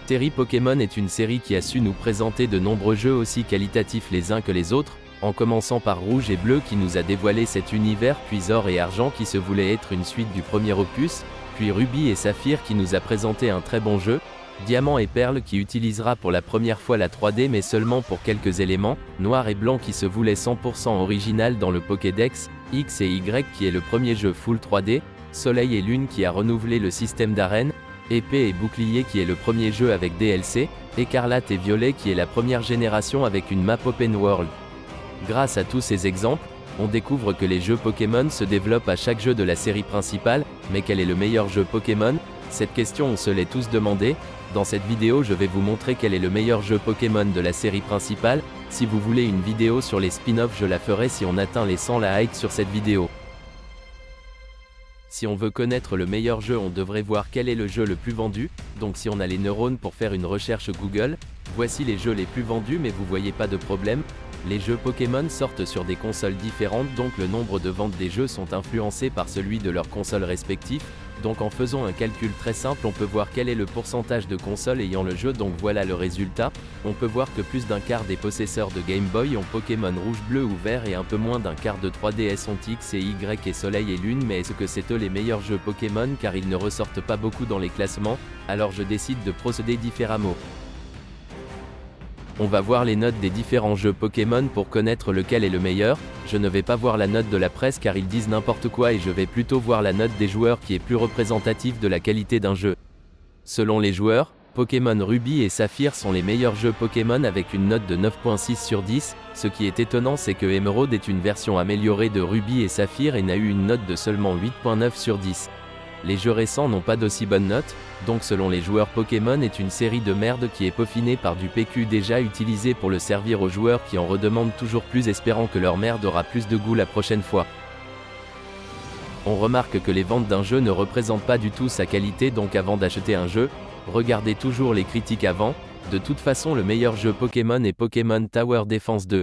Série Pokémon est une série qui a su nous présenter de nombreux jeux aussi qualitatifs les uns que les autres, en commençant par Rouge et Bleu qui nous a dévoilé cet univers, puis Or et Argent qui se voulait être une suite du premier opus, puis Rubis et Saphir qui nous a présenté un très bon jeu, Diamant et Perle qui utilisera pour la première fois la 3D mais seulement pour quelques éléments, Noir et Blanc qui se voulait 100% original dans le Pokédex, X et Y qui est le premier jeu full 3D, Soleil et Lune qui a renouvelé le système d'arène, Épée et Bouclier qui est le premier jeu avec DLC, Écarlate et Violet qui est la première génération avec une map open world. Grâce à tous ces exemples, on découvre que les jeux Pokémon se développent à chaque jeu de la série principale, mais quel est le meilleur jeu Pokémon? Cette question on se l'est tous demandé. Dans cette vidéo je vais vous montrer quel est le meilleur jeu Pokémon de la série principale. Si vous voulez une vidéo sur les spin-offs je la ferai si on atteint les 100 likes sur cette vidéo. Si on veut connaître le meilleur jeu on devrait voir quel est le jeu le plus vendu, donc si on a les neurones pour faire une recherche Google, voici les jeux les plus vendus mais vous voyez pas de problème. Les jeux Pokémon sortent sur des consoles différentes donc le nombre de ventes des jeux sont influencés par celui de leurs consoles respectives, donc en faisant un calcul très simple on peut voir quel est le pourcentage de consoles ayant le jeu donc voilà le résultat, on peut voir que plus d'un quart des possesseurs de Game Boy ont Pokémon Rouge, Bleu ou Vert et un peu moins d'un quart de 3DS ont X et Y et Soleil et Lune mais est-ce que c'est eux les meilleurs jeux Pokémon car ils ne ressortent pas beaucoup dans les classements, alors je décide de procéder différemment. On va voir les notes des différents jeux Pokémon pour connaître lequel est le meilleur, je ne vais pas voir la note de la presse car ils disent n'importe quoi et je vais plutôt voir la note des joueurs qui est plus représentative de la qualité d'un jeu. Selon les joueurs, Pokémon Rubis et Saphir sont les meilleurs jeux Pokémon avec une note de 9.6 sur 10, ce qui est étonnant c'est que Emerald est une version améliorée de Rubis et Saphir et n'a eu une note de seulement 8.9 sur 10. Les jeux récents n'ont pas d'aussi bonne note, donc selon les joueurs Pokémon est une série de merde qui est peaufinée par du PQ déjà utilisé pour le servir aux joueurs qui en redemandent toujours plus espérant que leur merde aura plus de goût la prochaine fois. On remarque que les ventes d'un jeu ne représentent pas du tout sa qualité donc avant d'acheter un jeu, regardez toujours les critiques avant, de toute façon le meilleur jeu Pokémon est Pokémon Tower Defense 2.